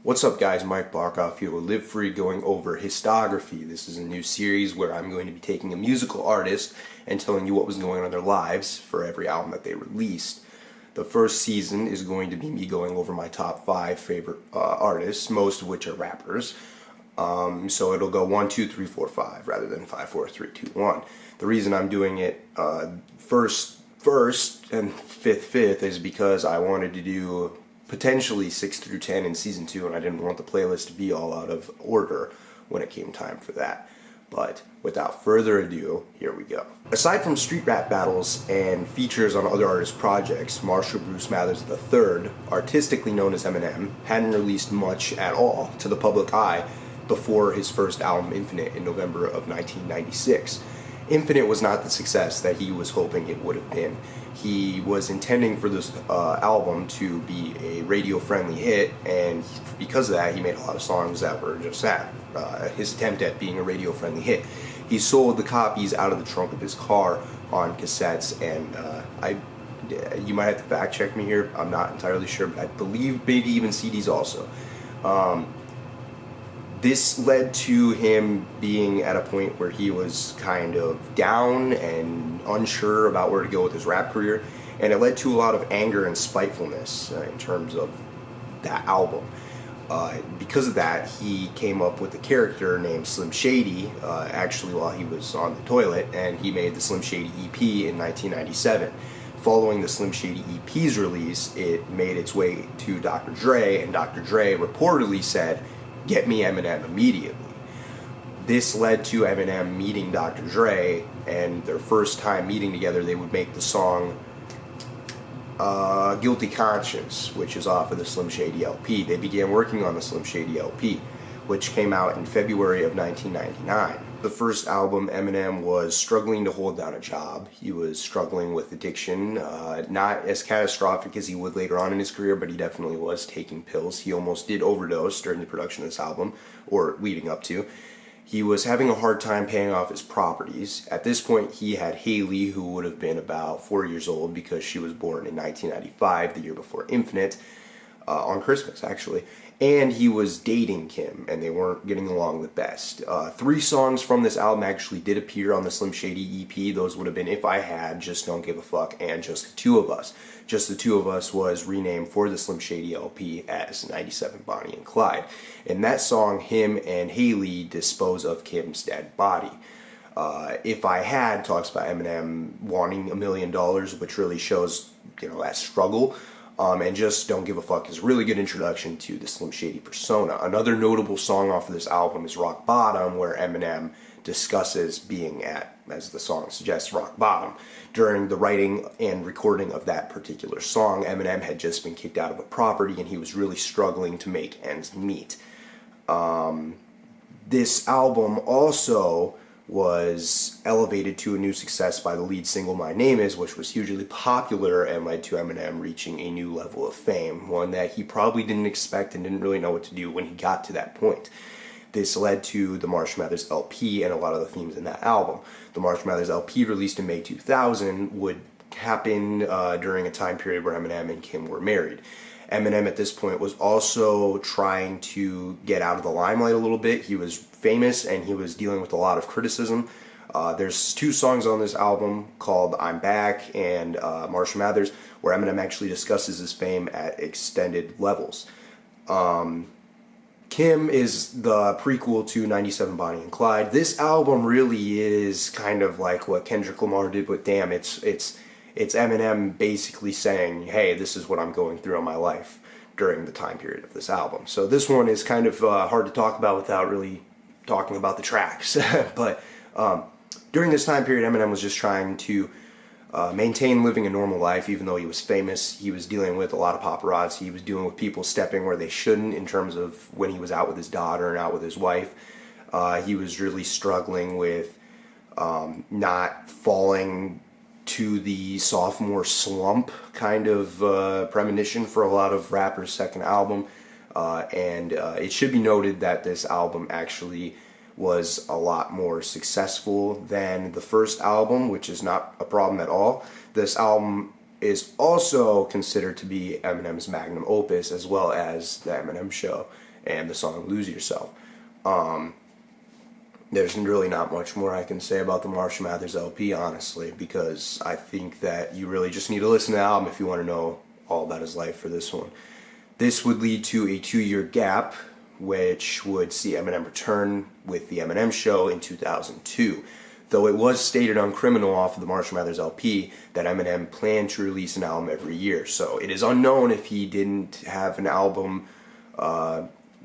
What's up guys, Mike Barkoff here with Live Free going over Histography. This is a new series where I'm going to be taking a musical artist and telling you what was going on in their lives for every album that they released. The first season is going to be me going over my top 5 favorite artists, most of which are rappers. So it'll go 1, 2, 3, 4, 5 rather than 5, 4, 3, 2, 1. The reason I'm doing it first and fifth is because I wanted to do potentially 6 through 10 in season 2, and I didn't want the playlist to be all out of order when it came time for that. But without further ado, here we go. Aside from street rap battles and features on other artists' projects, Marshall Bruce Mathers III, artistically known as Eminem, hadn't released much at all to the public eye before his first album Infinite in November of 1996. Infinite was not the success that he was hoping it would have been. He was intending for this album to be a radio-friendly hit, and because of that, he made a lot of songs that were just that, his attempt at being a radio-friendly hit. He sold the copies out of the trunk of his car on cassettes, and you might have to fact-check me here, I'm not entirely sure, but I believe maybe even CDs also. This led to him being at a point where he was kind of down and unsure about where to go with his rap career, and it led to a lot of anger and spitefulness in terms of that album. Because of that, he came up with a character named Slim Shady, actually while he was on the toilet, and he made the Slim Shady EP in 1997. Following the Slim Shady EP's release, it made its way to Dr. Dre, and Dr. Dre reportedly said, "Get me Eminem immediately." This led to Eminem meeting Dr. Dre, and their first time meeting together, they would make the song Guilty Conscience, which is off of the Slim Shady LP. They began working on the Slim Shady LP, which came out in February of 1999. The first album, Eminem was struggling to hold down a job. He was struggling with addiction, not as catastrophic as he would later on in his career, but he definitely was taking pills. He almost did overdose during the production of this album, or leading up to. He was having a hard time paying off his properties. At this point, he had Haley, who would have been about 4 years old because she was born in 1995, the year before Infinite, on Christmas actually. And he was dating Kim, and they weren't getting along the best. 3 songs from this album actually did appear on the Slim Shady EP. Those would have been If I Had, Just Don't Give a Fuck, and Just the Two of Us. Just the Two of Us was renamed for the Slim Shady LP as 97 Bonnie and Clyde. In that song, him and Haley dispose of Kim's dead body. If I Had talks about Eminem wanting $1 million, which really shows, that struggle. And Just Don't Give a Fuck is a really good introduction to the Slim Shady persona. Another notable song off of this album is Rock Bottom, where Eminem discusses being at, as the song suggests, rock bottom. During the writing and recording of that particular song, Eminem had just been kicked out of a property and he was really struggling to make ends meet. This album also was elevated to a new success by the lead single My Name Is, which was hugely popular and led to Eminem reaching a new level of fame, one that he probably didn't expect and didn't really know what to do when he got to that point. This led to the Marshall Mathers LP and a lot of the themes in that album. The Marshall Mathers LP, released in May 2000, would happen during a time period where Eminem and Kim were married. Eminem at this point was also trying to get out of the limelight a little bit. He was famous and he was dealing with a lot of criticism. There's 2 songs on this album called I'm Back and Marshall Mathers, where Eminem actually discusses his fame at extended levels. Kim is the prequel to 97 Bonnie and Clyde. This album really is kind of like what Kendrick Lamar did with Damn. It's Eminem basically saying, hey, this is what I'm going through in my life during the time period of this album. So this one is kind of hard to talk about without really talking about the tracks. But during this time period, Eminem was just trying to maintain living a normal life. Even though he was famous, he was dealing with a lot of paparazzi. He was dealing with people stepping where they shouldn't in terms of when he was out with his daughter and out with his wife. He was really struggling with not falling to the sophomore slump kind of premonition for a lot of rappers' second album. And it should be noted that this album actually was a lot more successful than the first album, which is not a problem at all. This album is also considered to be Eminem's magnum opus, as well as The Eminem Show and the song Lose Yourself. There's really not much more I can say about the Marshall Mathers LP, honestly, because I think that you really just need to listen to the album if you want to know all about his life for this one. This would lead to a 2-year gap, which would see Eminem return with the Eminem Show in 2002. Though it was stated on Criminal off of the Marshall Mathers LP that Eminem planned to release an album every year. So it is unknown if he didn't have an album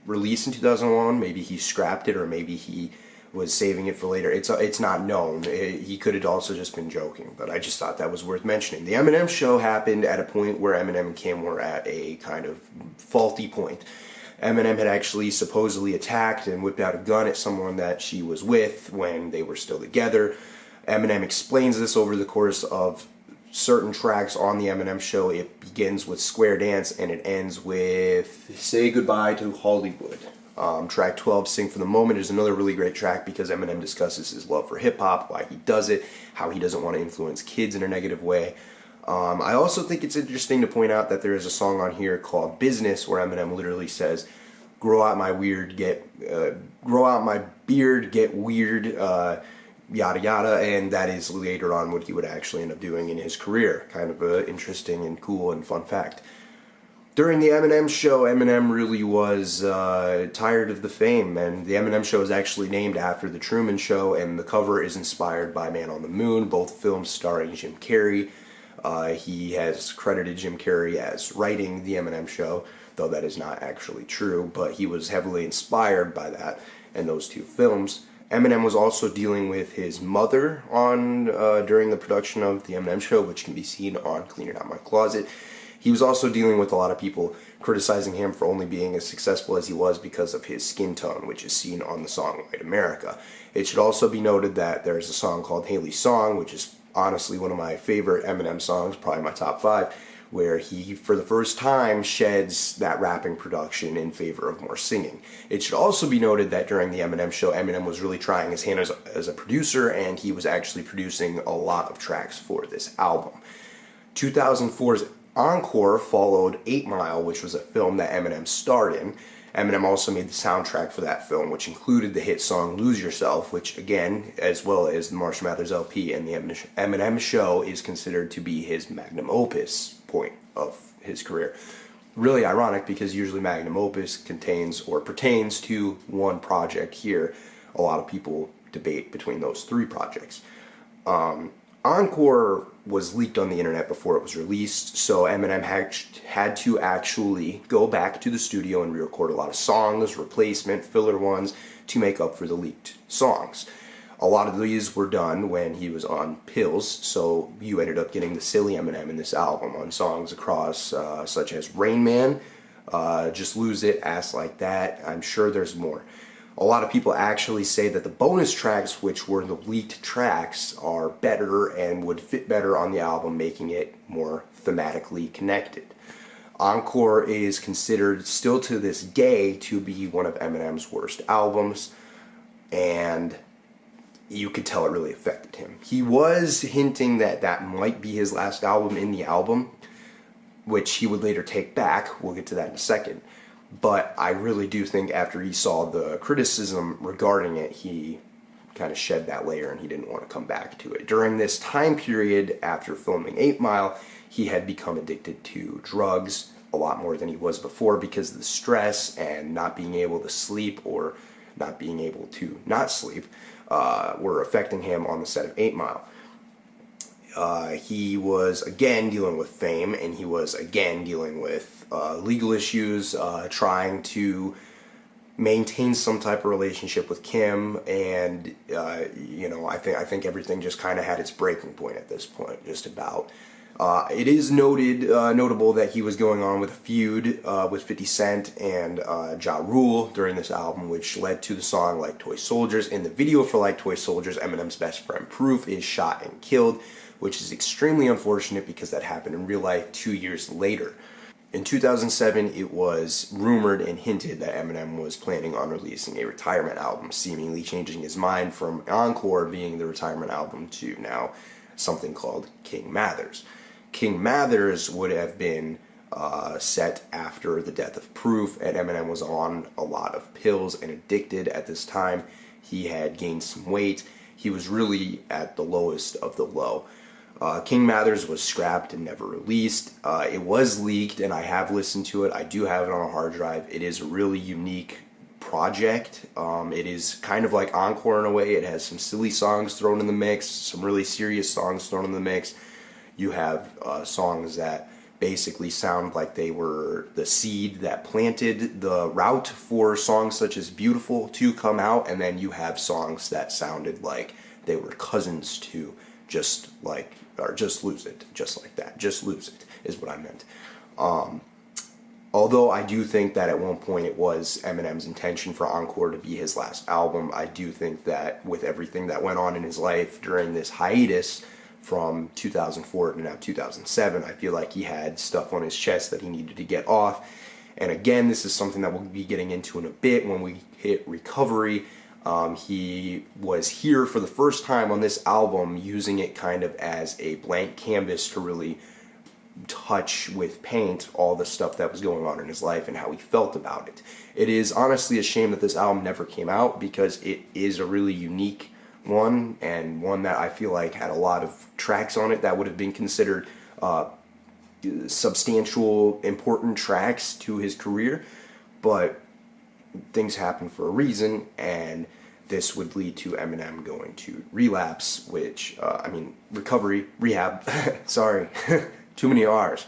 released in 2001. Maybe he scrapped it, or maybe he was saving it for later. It's not known. He could have also just been joking, but I just thought that was worth mentioning. The Eminem Show happened at a point where Eminem and Kim were at a kind of faulty point. Eminem had actually supposedly attacked and whipped out a gun at someone that she was with when they were still together. Eminem explains this over the course of certain tracks on the Eminem Show. It begins with Square Dance and it ends with Say Goodbye to Hollywood. Track 12, Sing for the Moment, is another really great track because Eminem discusses his love for hip-hop, why he does it, how he doesn't want to influence kids in a negative way. I also think it's interesting to point out that there is a song on here called Business where Eminem literally says, grow out my beard, get weird, yada yada, and that is later on what he would actually end up doing in his career. Kind of an interesting and cool and fun fact. During the Eminem Show, Eminem really was tired of the fame, and the Eminem Show is actually named after The Truman Show, and the cover is inspired by Man on the Moon, both films starring Jim Carrey. He has credited Jim Carrey as writing the Eminem Show, though that is not actually true, but he was heavily inspired by that and those two films. Eminem was also dealing with his mother during the production of the Eminem Show, which can be seen on Cleaning Out My Closet. He was also dealing with a lot of people criticizing him for only being as successful as he was because of his skin tone, which is seen on the song White America. It should also be noted that there's a song called Haley's Song, which is honestly one of my favorite Eminem songs, probably my top 5, where he, for the first time, sheds that rapping production in favor of more singing. It should also be noted that during the Eminem Show, Eminem was really trying his hand as a producer, and he was actually producing a lot of tracks for this album. 2004's Encore followed 8 Mile, which was a film that Eminem starred in. Eminem also made the soundtrack for that film, which included the hit song Lose Yourself, which again, as well as the Marshall Mathers LP and the Eminem Show, is considered to be his magnum opus point of his career. Really ironic because usually magnum opus contains or pertains to one project. Here, a lot of people debate between those 3 projects. Encore was leaked on the internet before it was released, so Eminem had to actually go back to the studio and re-record a lot of songs, replacement, filler ones, to make up for the leaked songs. A lot of these were done when he was on pills, so you ended up getting the silly Eminem in this album on songs across such as Rain Man, Just Lose It, Ass Like That. I'm sure there's more. A lot of people actually say that the bonus tracks, which were the leaked tracks, are better and would fit better on the album, making it more thematically connected. Encore is considered still to this day to be one of Eminem's worst albums, and you could tell it really affected him. He was hinting that that might be his last album in the album, which he would later take back. We'll get to that in a second. But I really do think after he saw the criticism regarding it, he kind of shed that layer and he didn't want to come back to it. During this time period, after filming 8 Mile, he had become addicted to drugs a lot more than he was before because of the stress and not being able to sleep or not being able to not sleep were affecting him on the set of 8 Mile. He was again dealing with fame, and he was again dealing with legal issues, trying to maintain some type of relationship with Kim, and I think everything just kind of had its breaking point at this point, just about. It is notable that he was going on with a feud with 50 Cent and Ja Rule during this album, which led to the song Like Toy Soldiers. In the video for Like Toy Soldiers, Eminem's best friend Proof is shot and killed, which is extremely unfortunate because that happened in real life 2 years later. In 2007, it was rumored and hinted that Eminem was planning on releasing a retirement album, seemingly changing his mind from Encore being the retirement album to now something called King Mathers. King Mathers would have been set after the death of Proof, and Eminem was on a lot of pills and addicted at this time. He had gained some weight. He was really at the lowest of the low. King Mathers was scrapped and never released. It was leaked, and I have listened to it. I do have it on a hard drive. It is a really unique project. It is kind of like Encore in a way. It has some silly songs thrown in the mix, some really serious songs thrown in the mix. You have songs that basically sound like they were the seed that planted the route for songs such as Beautiful to come out, and then you have songs that sounded like they were cousins to Just Like, or Just Lose It, just like that. Just Lose It is what I meant. Although I do think that at one point it was Eminem's intention for Encore to be his last album, I do think that with everything that went on in his life during this hiatus from 2004 to now 2007, I feel like he had stuff on his chest that he needed to get off. And again, this is something that we'll be getting into in a bit when we hit Recovery. He was here for the first time on this album, using it kind of as a blank canvas to really touch with paint all the stuff that was going on in his life and how he felt about it. It is honestly a shame that this album never came out, because it is a really unique one, and one that I feel like had a lot of tracks on it that would have been considered substantial, important tracks to his career, but things happen for a reason, and this would lead to Eminem going to relapse, which, recovery, rehab, sorry, too many R's.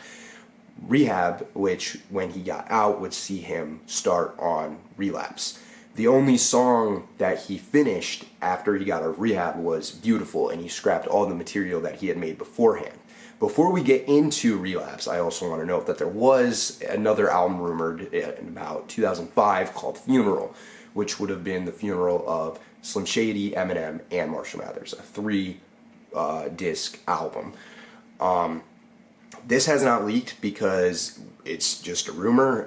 Rehab, which when he got out would see him start on relapse. The only song that he finished after he got out of rehab was Beautiful, and he scrapped all the material that he had made beforehand. Before we get into Relapse, I also want to note that there was another album rumored in about 2005 called Funeral, which would have been the funeral of Slim Shady, Eminem, and Marshall Mathers, a three-disc album. This has not leaked because it's just a rumor.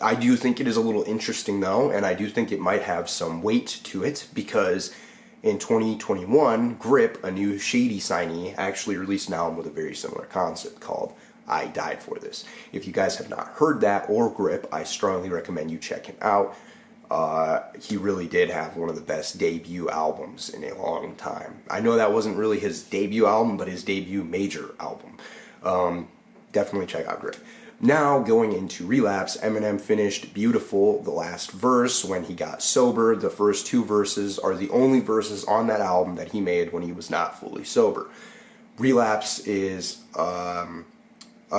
I do think it is a little interesting though, and I do think it might have some weight to it, because in 2021, Grip, a new Shady signee, actually released an album with a very similar concept called I Died For This. If you guys have not heard that or Grip, I strongly recommend you check him out. He really did have one of the best debut albums in a long time. I know that wasn't really his debut album, but his debut major album. Definitely check out Grip. Now, going into Relapse, Eminem finished Beautiful, the last verse, when he got sober. The first two verses are the only verses on that album that he made when he was not fully sober. Relapse is a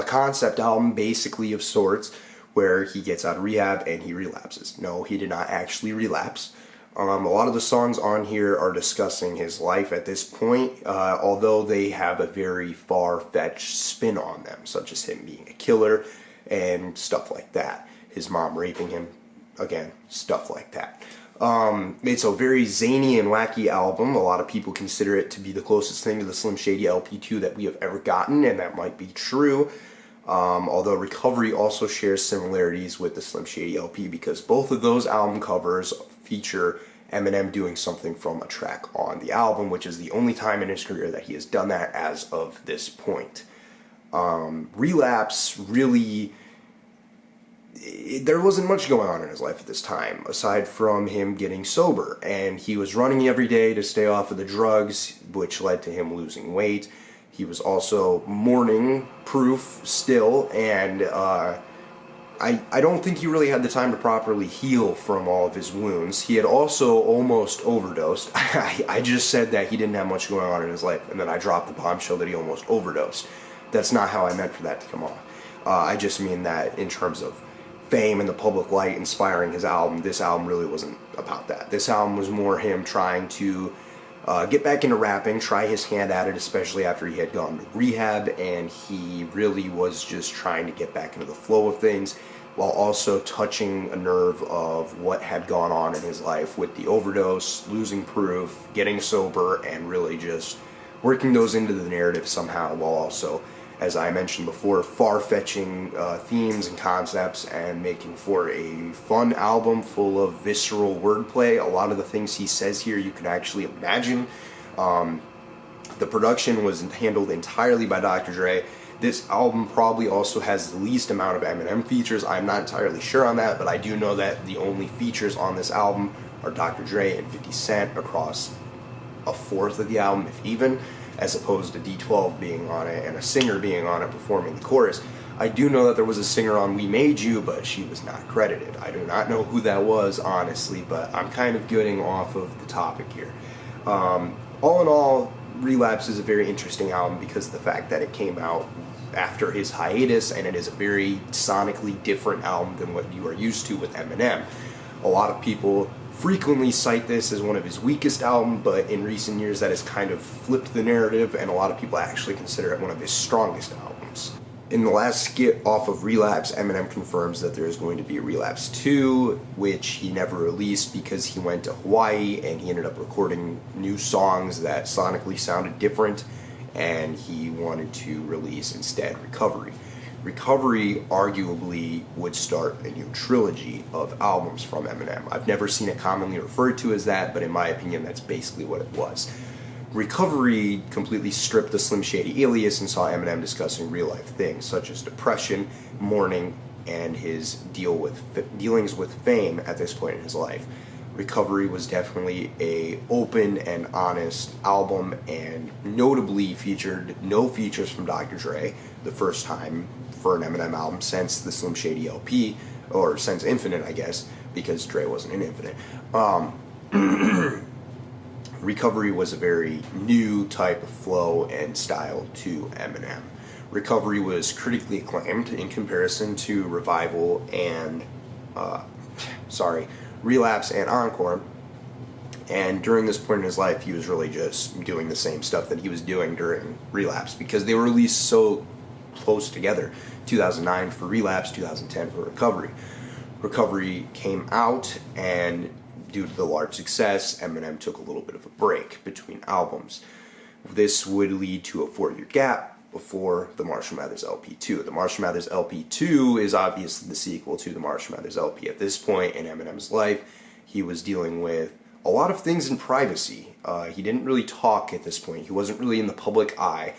concept album, basically, of sorts, where he gets out of rehab and he relapses. No, he did not actually relapse. A lot of the songs on here are discussing his life at this point, although they have a very far-fetched spin on them, such as him being a killer and stuff like that. His mom raping him, again, stuff like that. It's a very zany and wacky album. A lot of people consider it to be the closest thing to the Slim Shady LP2 that we have ever gotten, and that might be true. Although Recovery also shares similarities with the Slim Shady LP, because both of those album covers feature Eminem doing something from a track on the album, which is the only time in his career that he has done that as of this point. Relapse, really, there wasn't much going on in his life at this time, aside from him getting sober, and he was running every day to stay off of the drugs, which led to him losing weight. He was also mourning Proof still, and I don't think he really had the time to properly heal from all of his wounds. He had also almost overdosed. I just said that he didn't have much going on in his life, and then I dropped the bombshell that he almost overdosed. That's not how I meant for that to come off. I just mean that in terms of fame and the public light inspiring his album, this album really wasn't about that. This album was more him trying to get back into rapping, try his hand at it, especially after he had gone to rehab, and he really was just trying to get back into the flow of things, while also touching a nerve of what had gone on in his life with the overdose, losing Proof, getting sober, and really just working those into the narrative somehow, while also, as I mentioned before, far-fetching themes and concepts, and making for a fun album full of visceral wordplay. A lot of the things he says here you can actually imagine. The production was handled entirely by Dr. Dre. This album probably also has the least amount of Eminem features. I'm not entirely sure on that, but I do know that the only features on this album are Dr. Dre and 50 Cent across a fourth of the album, if even, as opposed to D12 being on it and a singer being on it performing the chorus. I do know that there was a singer on We Made You, but she was not credited. I do not know who that was, honestly, but I'm kind of getting off of the topic here. All in all, Relapse is a very interesting album because of the fact that it came out after his hiatus, and it is a very sonically different album than what you are used to with Eminem. A lot of people frequently cite this as one of his weakest albums, but in recent years that has kind of flipped the narrative, and a lot of people actually consider it one of his strongest albums. In the last skit off of Relapse, Eminem confirms that there is going to be a Relapse 2, which he never released because he went to Hawaii and he ended up recording new songs that sonically sounded different, and he wanted to release instead Recovery. Recovery arguably would start a new trilogy of albums from Eminem. I've never seen it commonly referred to as that, but in my opinion that's basically what it was. Recovery completely stripped the Slim Shady alias and saw Eminem discussing real life things such as depression, mourning, and his dealings with fame at this point in his life. Recovery was definitely a open and honest album, and notably featured no features from Dr. Dre, the first time for an Eminem album since the Slim Shady LP, or since Infinite, I guess, because Dre wasn't in Infinite. Recovery was a very new type of flow and style to Eminem. Recovery was critically acclaimed in comparison to Revival and, Relapse and Encore. And during this point in his life, he was really just doing the same stuff that he was doing during Relapse because they were released so close together. 2009 for Relapse, 2010 for Recovery. Recovery came out, and due to the large success, Eminem took a little bit of a break between albums. This would lead to a 4-year gap before the Marshall Mathers LP2. The Marshall Mathers LP2 is obviously the sequel to the Marshall Mathers LP. At this point in Eminem's life, he was dealing with a lot of things in privacy. He didn't really talk at this point. He wasn't really in the public eye.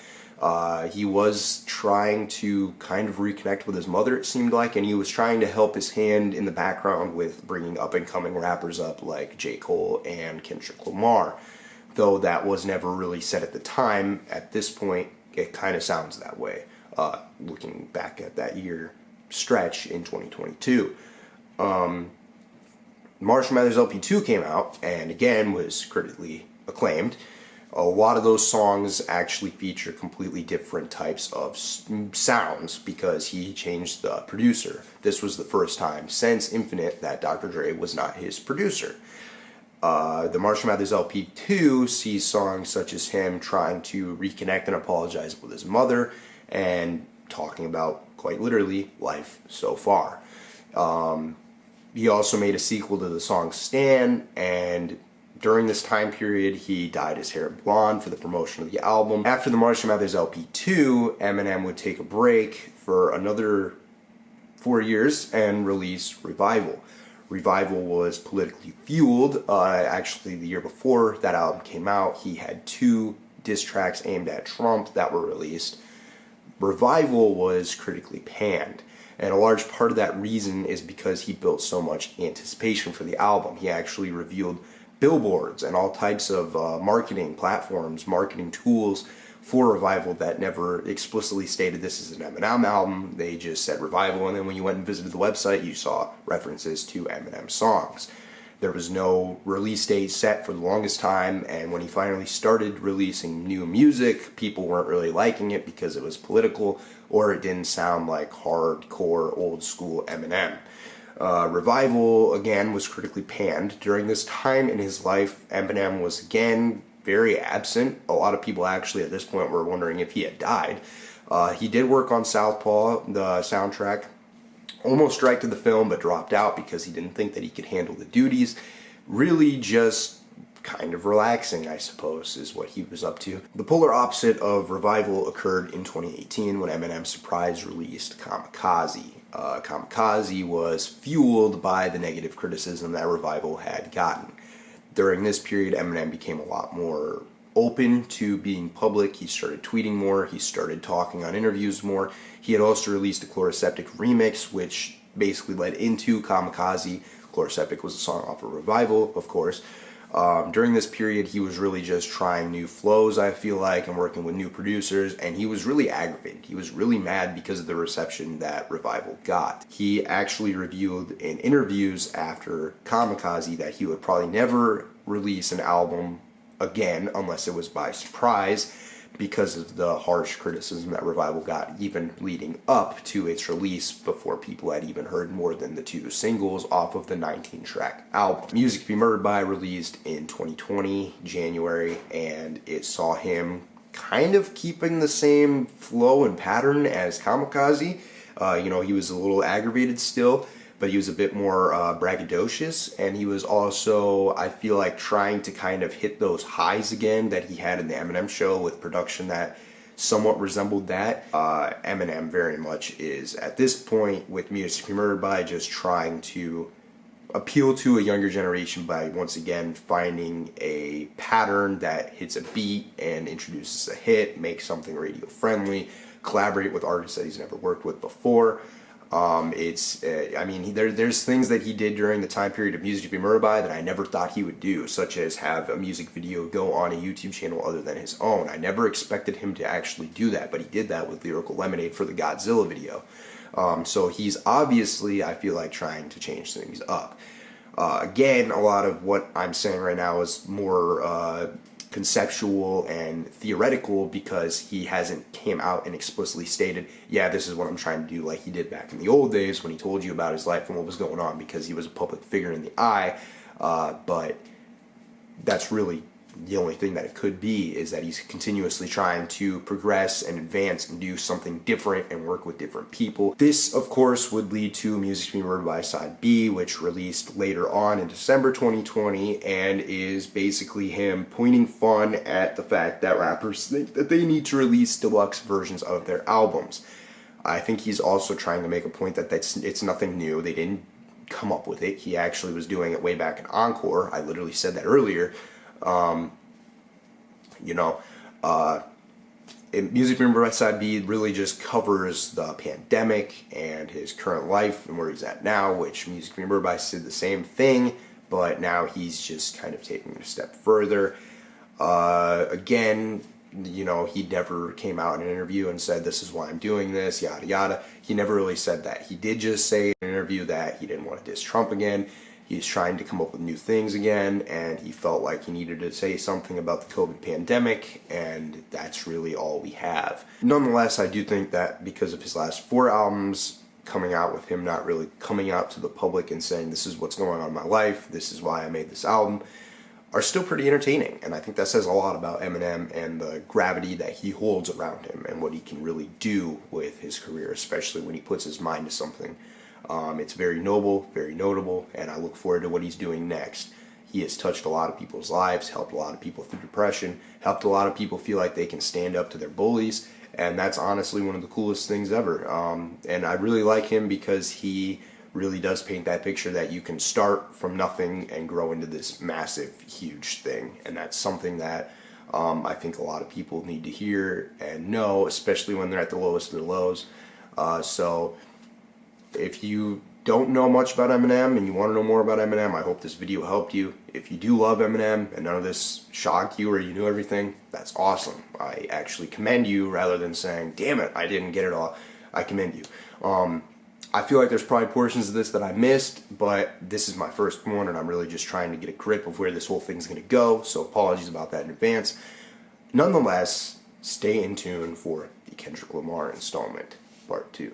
He was trying to kind of reconnect with his mother, it seemed like, and he was trying to help his hand in the background with bringing up-and-coming rappers up like J. Cole and Kendrick Lamar. Though that was never really said at the time, at this point, it kind of sounds that way, looking back at that year stretch in 2022. Marshall Mathers LP2 came out, and again was critically acclaimed. A lot of those songs actually feature completely different types of sounds because he changed the producer. This was the first time since Infinite that Dr. Dre was not his producer. The Marshall Mathers LP2 sees songs such as him trying to reconnect and apologize with his mother and talking about, quite literally, life so far. He also made a sequel to the song Stan, and during this time period, he dyed his hair blonde for the promotion of the album. After the Marshall Mathers LP2, Eminem would take a break for another 4 years and release Revival. Revival was politically fueled. Actually, the year before that album came out, he had 2 diss tracks aimed at Trump that were released. Revival was critically panned, and a large part of that reason is because he built so much anticipation for the album. He actually revealed billboards and all types of marketing platforms, marketing tools for Revival that never explicitly stated this is an Eminem album. They just said Revival, and then when you went and visited the website, you saw references to Eminem songs. There was no release date set for the longest time, and when he finally started releasing new music, people weren't really liking it because it was political or it didn't sound like hardcore, old school Eminem. Revival, again, was critically panned. During this time in his life, Eminem was, again, very absent. A lot of people actually at this point were wondering if he had died. He did work on Southpaw, the soundtrack, almost directed the film, but dropped out because he didn't think that he could handle the duties. Really just kind of relaxing, I suppose, is what he was up to. The polar opposite of Revival occurred in 2018 when Eminem surprise released Kamikaze. Kamikaze was fueled by the negative criticism that Revival had gotten. During this period, Eminem became a lot more open to being public. He started tweeting more. He started talking on interviews more. He had also released a Chloroseptic remix, which basically led into Kamikaze. Chloroseptic was a song off of Revival, of course. During this period, he was really just trying new flows, I feel like, and working with new producers, and he was really aggravated. He was really mad because of the reception that Revival got. He actually revealed in interviews after Kamikaze that he would probably never release an album again unless it was by surprise, because of the harsh criticism that Revival got even leading up to its release before people had even heard more than the 2 singles off of the 19-track album. Music to Be Murdered By released in 2020, January, and it saw him kind of keeping the same flow and pattern as Kamikaze. He was a little aggravated still, but he was a bit more braggadocious, and he was also, I feel like, trying to kind of hit those highs again that he had in the Eminem show with production that somewhat resembled that. Eminem very much is, at this point, with Music to Be Murdered By, just trying to appeal to a younger generation by, once again, finding a pattern that hits a beat and introduces a hit, makes something radio-friendly, collaborate with artists that he's never worked with before. There's things that he did during the time period of Music to Be Murdered By that I never thought he would do, such as have a music video go on a YouTube channel other than his own. I never expected him to actually do that, but he did that with Lyrical Lemonade for the Godzilla video. So he's obviously, I feel like, trying to change things up. Again, a lot of what I'm saying right now is more conceptual and theoretical, because he hasn't came out and explicitly stated, yeah, this is what I'm trying to do, like he did back in the old days when he told you about his life and what was going on, because he was a public figure in the eye. But that's really the only thing that it could be, is that he's continuously trying to progress and advance and do something different and work with different people. This, of course, would lead to Music to Be Murdered By Side B, which released later on in December 2020, and is basically him pointing fun at the fact that rappers think that they need to release deluxe versions of their albums. I think he's also trying to make a point that it's nothing new. They didn't come up with it. He actually was doing it way back in Encore. I literally said that earlier. Music to Be Murdered By Side B really just covers the pandemic and his current life and where he's at now, which Music to Be Murdered By did the same thing, but now he's just kind of taking it a step further. Again, he never came out in an interview and said, this is why I'm doing this, yada yada. He never really said that. He did just say in an interview that he didn't want to diss Trump again. He's trying to come up with new things again, and he felt like he needed to say something about the COVID pandemic, and that's really all we have. Nonetheless, I do think that because of his last 4 albums coming out with him not really coming out to the public and saying, this is what's going on in my life, this is why I made this album, are still pretty entertaining. And I think that says a lot about Eminem and the gravity that he holds around him and what he can really do with his career, especially when he puts his mind to something. It's very noble, very notable, and I look forward to what he's doing next. He has touched a lot of people's lives, helped a lot of people through depression, helped a lot of people feel like they can stand up to their bullies, and that's honestly one of the coolest things ever. And I really like him because he really does paint that picture that you can start from nothing and grow into this massive, huge thing. And that's something that I think a lot of people need to hear and know, especially when they're at the lowest of the lows. So if you don't know much about Eminem and you want to know more about Eminem, I hope this video helped you. If you do love Eminem and none of this shocked you or you knew everything, that's awesome. I actually commend you rather than saying, damn it, I didn't get it all. I commend you. I feel like there's probably portions of this that I missed, but this is my first one and I'm really just trying to get a grip of where this whole thing's going to go, so apologies about that in advance. Nonetheless, stay in tune for the Kendrick Lamar installment, part 2.